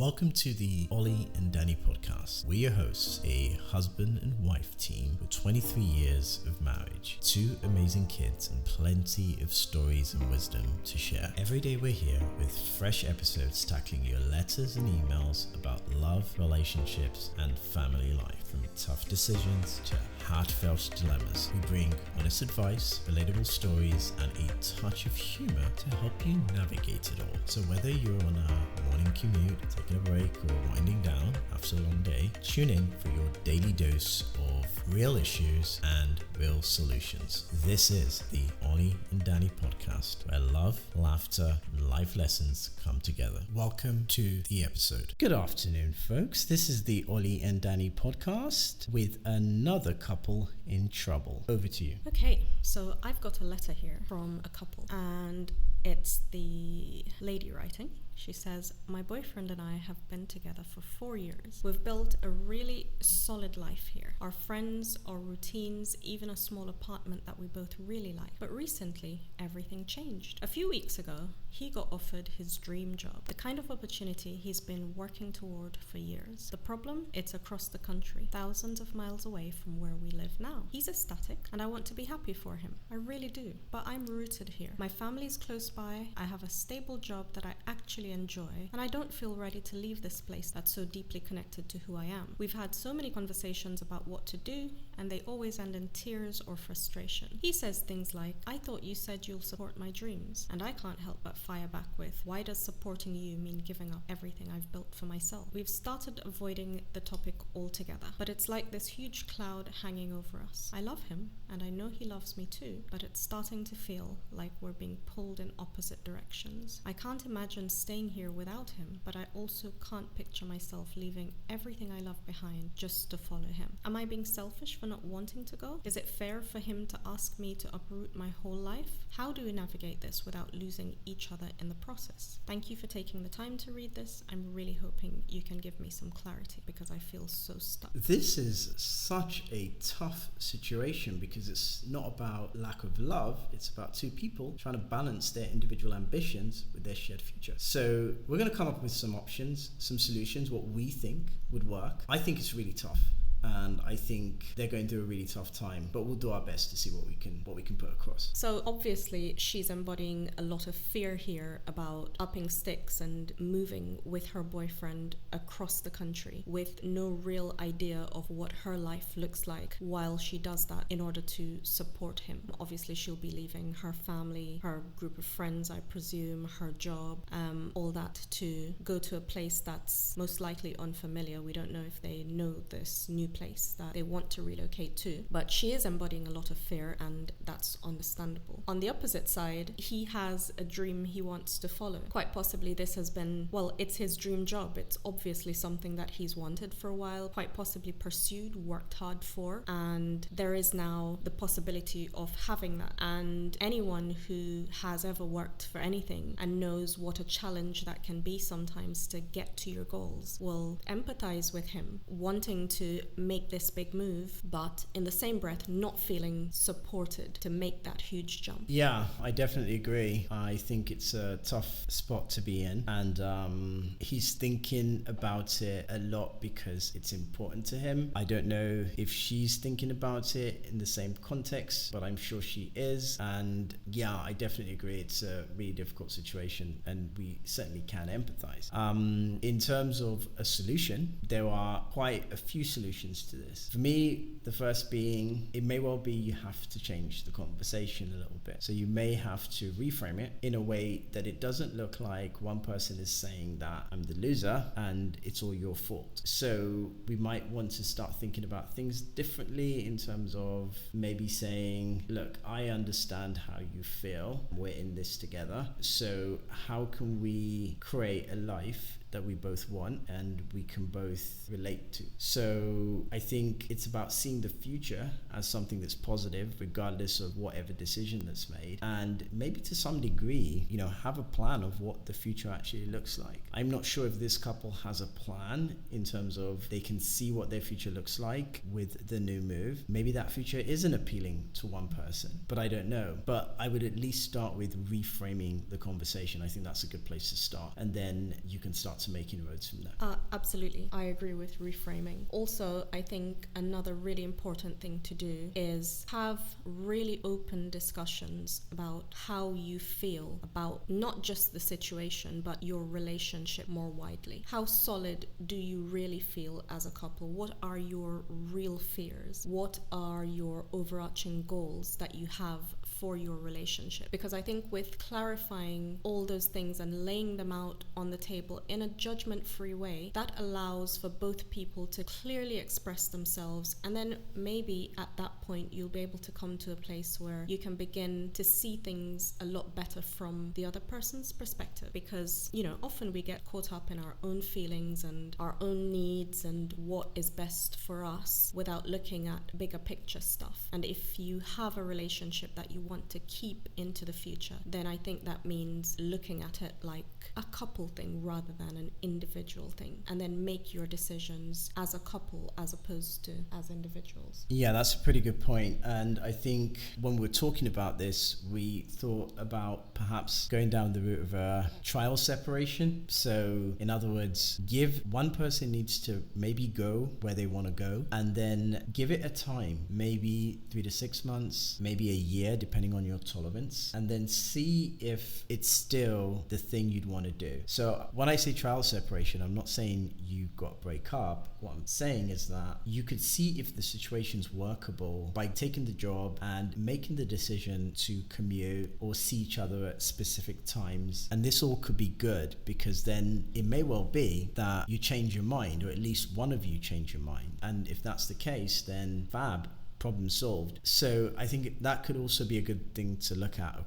Welcome to the Oli and Danny Podcast. We're your hosts, a husband and wife team with 23 years of marriage, 2 amazing kids, and plenty of stories and wisdom to share. Every day we're here with fresh episodes tackling your letters and emails about love, relationships, and family life. From tough decisions to heartfelt dilemmas, we bring honest advice, relatable stories, and a touch of humor to help you navigate it all. So whether you're on a morning commute, taking a break, or winding down after a long day, tune in for your daily dose of real issues and real solutions. This is the Oli and Danny Podcast, where love, laughter, and life lessons come together. Welcome to the episode. Good afternoon, folks. This is the Oli and Danny Podcast with another couple in trouble. Over to you. Okay, so I've got a letter here from a couple, and it's the lady writing. She says, my boyfriend and I have been together for 4 years. We've built a really solid life here. Our friends, our routines, even a small apartment that we both really like. But recently, everything changed. A few weeks ago, he got offered his dream job, the kind of opportunity he's been working toward for years. The problem? It's across the country, thousands of miles away from where we live now. He's ecstatic, and I want to be happy for him. I really do. But I'm rooted here. My family's close by. I have a stable job that I actually enjoy, and I don't feel ready to leave this place that's so deeply connected to who I am. We've had so many conversations about what to do, and they always end in tears or frustration. He says things like, I thought you said you'll support my dreams, and I can't help but fire back with, why does supporting you mean giving up everything I've built for myself? We've started avoiding the topic altogether, but it's like this huge cloud hanging over us. I love him, and I know he loves me too, but it's starting to feel like we're being pulled in opposite directions. I can't imagine staying here without him, but I also can't picture myself leaving everything I love behind just to follow him. Am I being selfish for not wanting to go? Is it fair for him to ask me to uproot my whole life? How do we navigate this without losing each other in the process? Thank you for taking the time to read this. I'm really hoping you can give me some clarity because I feel so stuck. This is such a tough situation because it's not about lack of love, it's about 2 people trying to balance their individual ambitions with their shared future. So we're going to come up with some options, some solutions, what we think would work. I think it's really tough, and I think they're going through a really tough time, but we'll do our best to see what we can put across. So obviously she's embodying a lot of fear here about upping sticks and moving with her boyfriend across the country with no real idea of what her life looks like while she does that in order to support him. Obviously she'll be leaving her family, her group of friends, I presume, her job, all that to go to a place that's most likely unfamiliar. We don't know if they know this new place that they want to relocate to, but she is embodying a lot of fear, and that's understandable. On the opposite side, he has a dream he wants to follow. Quite possibly this has been, it's his dream job. It's obviously something that he's wanted for a while, quite possibly pursued, worked hard for, and there is now the possibility of having that. And anyone who has ever worked for anything and knows what a challenge that can be sometimes to get to your goals will empathize with him, wanting to make this big move, but in the same breath not feeling supported to make that huge jump. Yeah, I definitely agree. I think it's a tough spot to be in, and he's thinking about it a lot because it's important to him. I don't know if she's thinking about it in the same context, but I'm sure she is. And yeah, I definitely agree. It's a really difficult situation, and we certainly can empathize. In terms of a solution, there are quite a few solutions to this. For me, the first being, it may well be you have to change the conversation a little bit. So you may have to reframe it in a way that it doesn't look like one person is saying that I'm the loser and it's all your fault. So we might want to start thinking about things differently in terms of maybe saying, look, I understand how you feel. We're in this together. So how can we create a life that we both want and we can both relate to? So I think it's about seeing the future as something that's positive regardless of whatever decision that's made, and maybe to some degree, have a plan of what the future actually looks like. I'm not sure if this couple has a plan in terms of they can see what their future looks like with the new move. Maybe that future isn't appealing to one person, but I don't know. But I would at least start with reframing the conversation. I think that's a good place to start, and then you can start to make inroads from there. Absolutely. I agree with reframing. Also, I think another really important thing to do is have really open discussions about how you feel about not just the situation, but your relationship more widely. How solid do you really feel as a couple? What are your real fears? What are your overarching goals that you have for your relationship? Because I think with clarifying all those things and laying them out on the table in a judgment-free way, that allows for both people to clearly express themselves, and then maybe at that point you'll be able to come to a place where you can begin to see things a lot better from the other person's perspective. Because, often we get caught up in our own feelings and our own needs and what is best for us without looking at bigger picture stuff. And if you have a relationship that you want to keep into the future, then I think that means looking at it like a couple thing rather than an individual thing, and then make your decisions as a couple as opposed to as individuals. Yeah, that's a pretty good point. And I think when we're talking about this, we thought about perhaps going down the route of a trial separation. So in other words, one person needs to maybe go where they want to go, and then give it a time, maybe 3 to 6 months, maybe a year, depending on your tolerance, and then see if it's still the thing you'd want to do. So when I say trial separation, I'm not saying you've got to break up. What I'm saying is that you could see if the situation's workable by taking the job and making the decision to commute or see each other at specific times. And this all could be good, because then it may well be that you change your mind, or at least one of you change your mind. And if that's the case, then fab, problem solved. So I think that could also be a good thing to look at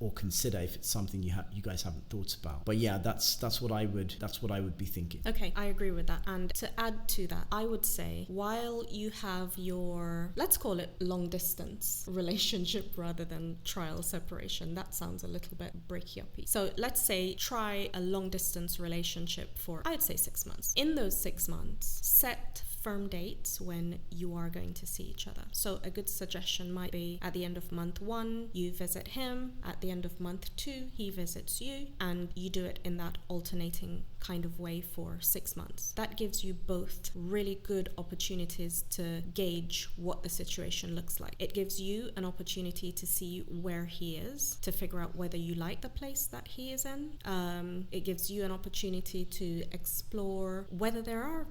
or consider if it's something you guys haven't thought about. But yeah, that's what I would be thinking. Okay, I agree with that. And to add to that, I would say while you have your, let's call it long distance relationship rather than trial separation, that sounds a little bit breaky-uppy. So let's say try a long distance relationship for, I'd say 6 months. In those 6 months, set firm dates when you are going to see each other. So a good suggestion might be at the end of month 1, you visit him. At the end of month 2, he visits you, and you do it in that alternating kind of way for 6 months. That gives you both really good opportunities to gauge what the situation looks like. It gives you an opportunity to see where he is, to figure out whether you like the place that he is in. It gives you an opportunity to explore whether there are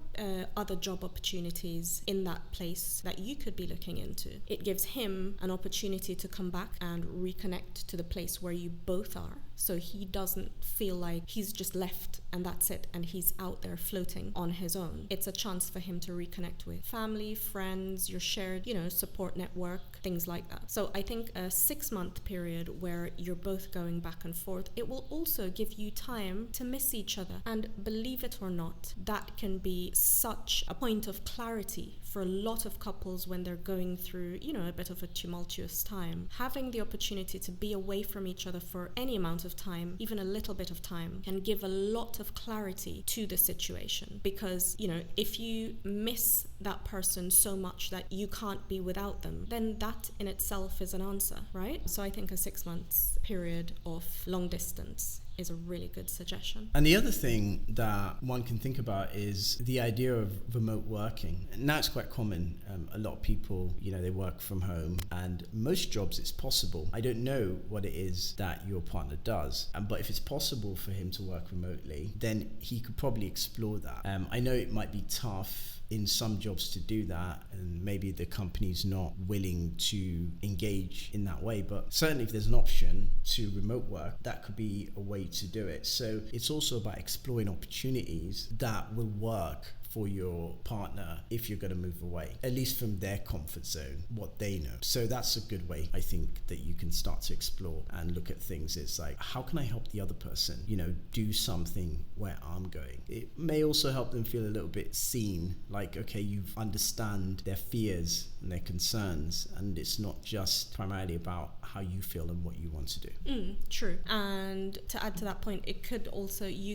other job opportunities in that place that you could be looking into. It gives him an opportunity to come back and reconnect to the place where you both are, so he doesn't feel like he's just left and that's it, and he's out there floating on his own. It's a chance for him to reconnect with family, friends, your shared, support network, things like that. So I think a 6-month period where you're both going back and forth, it will also give you time to miss each other. And believe it or not, that can be such a point of clarity for a lot of couples when they're going through, a bit of a tumultuous time. Having the opportunity to be away from each other for any amount of time, even a little bit of time, can give a lot of clarity to the situation. Because, if you miss that person so much that you can't be without them, then that in itself is an answer, right? So I think a 6 months period of long distance is a really good suggestion. And the other thing that one can think about is the idea of remote working. Now it's quite common. A lot of people, they work from home, and most jobs it's possible. I don't know what it is that your partner does, but if it's possible for him to work remotely, then he could probably explore that. I know it might be tough in some jobs to do that, and maybe the company's not willing to engage in that way, but certainly if there's an option to remote work, that could be a way to do it. So it's also about exploring opportunities that will work for your partner if you're going to move away, at least from their comfort zone, what they know. So that's a good way, I think, that you can start to explore and look at things. It's like, how can I help the other person, do something where I'm going? It may also help them feel a little bit seen, like, okay, you understand their fears and their concerns, and it's not just primarily about how you feel and what you want to do. True. And to add to that point, you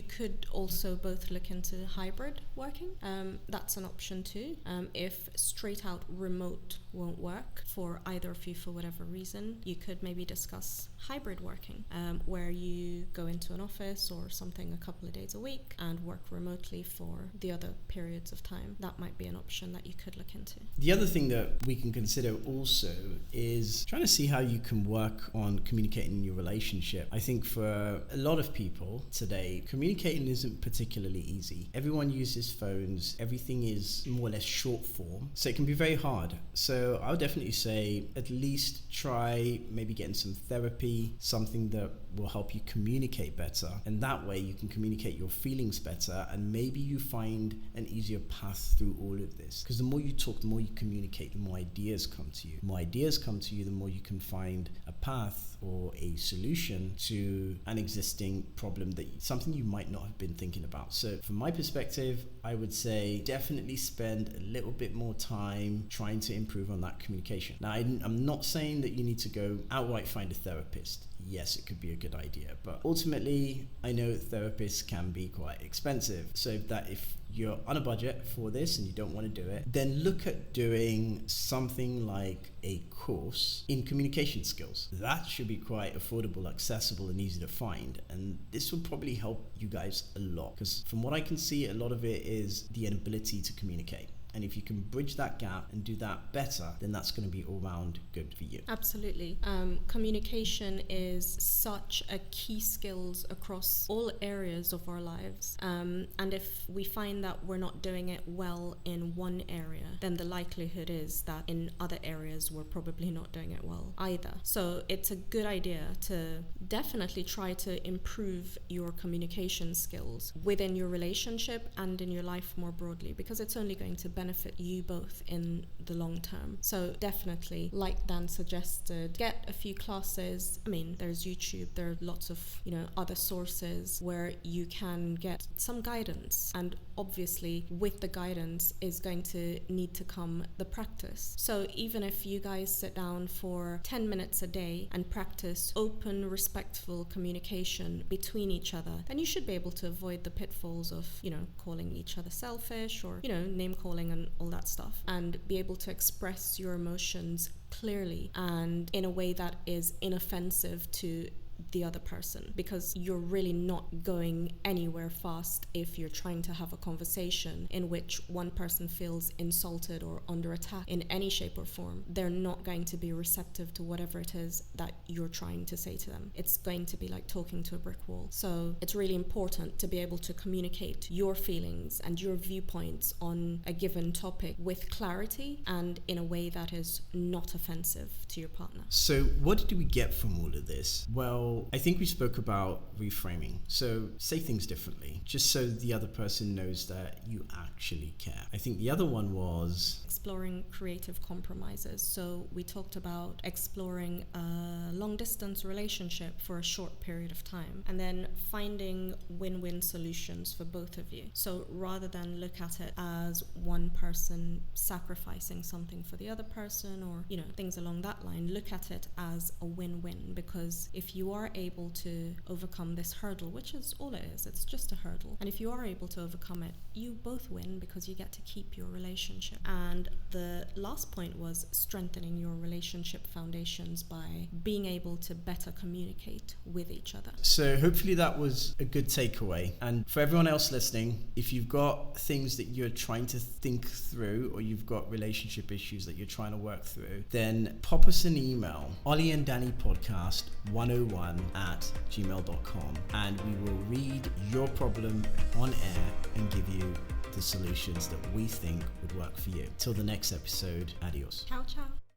could also both look into hybrid working. That's an option too. If straight out remote won't work for either of you for whatever reason, you could maybe discuss hybrid working, where you go into an office or something a couple of days a week and work remotely for the other periods of time. That might be an option that you could look into. The other thing that we can consider also is trying to see how you can work on communicating in your relationship. I think for a lot of people today, communicating isn't particularly easy. Everyone uses phones. Everything is more or less short form. So it can be very hard. So I would definitely say at least try maybe getting some therapy, something that will help you communicate better. And that way you can communicate your feelings better, and maybe you find an easier path through all of this. Because the more you talk, the more you communicate, the more ideas come to you. The more ideas come to you, the more you can find a path or a solution to an existing problem, something you might not have been thinking about. So from my perspective, I would say definitely spend a little bit more time trying to improve on that communication. Now, I'm not saying that you need to go outright find a therapist. Yes, it could be a good idea, but ultimately I know therapists can be quite expensive. So that if you're on a budget for this and you don't want to do it, then look at doing something like a course in communication skills. That should be quite affordable, accessible, and easy to find. And this will probably help you guys a lot, because from what I can see, a lot of it is the inability to communicate. And if you can bridge that gap and do that better, then that's going to be all round good for you. Absolutely. Communication is such a key skills across all areas of our lives. And if we find that we're not doing it well in one area, then the likelihood is that in other areas we're probably not doing it well either. So it's a good idea to definitely try to improve your communication skills within your relationship and in your life more broadly, because it's only going to benefit you both in the long term. So definitely, like Dan suggested, get a few classes. I mean, there's YouTube, there are lots of, other sources where you can get some guidance. And obviously with the guidance is going to need to come the practice. So even if you guys sit down for 10 minutes a day and practice open, respectful communication between each other, then you should be able to avoid the pitfalls of, calling each other selfish or, name calling and all that stuff, and be able to express your emotions clearly and in a way that is inoffensive to the other person, because you're really not going anywhere fast if you're trying to have a conversation in which one person feels insulted or under attack in any shape or form. They're not going to be receptive to whatever it is that you're trying to say to them. It's going to be like talking to a brick wall. So it's really important to be able to communicate your feelings and your viewpoints on a given topic with clarity and in a way that is not offensive to your partner. So what did we get from all of this? Well, I think we spoke about reframing. So say things differently, just so the other person knows that you actually care. I think the other one was exploring creative compromises. So we talked about exploring a long distance relationship for a short period of time and then finding win-win solutions for both of you. So rather than look at it as one person sacrificing something for the other person or, things along that line, look at it as a win-win, because if you are able to overcome this hurdle, which is all it is, it's just a hurdle, and if you are able to overcome it, you both win because you get to keep your relationship. And the last point was strengthening your relationship foundations by being able to better communicate with each other. So hopefully that was a good takeaway. And for everyone else listening, if you've got things that you're trying to think through or you've got relationship issues that you're trying to work through, then pop us an email, Oli and Danny Podcast 101@gmail.com, and we will read your problem on air and give you the solutions that we think would work for you. Till the next episode, adios. Ciao, ciao.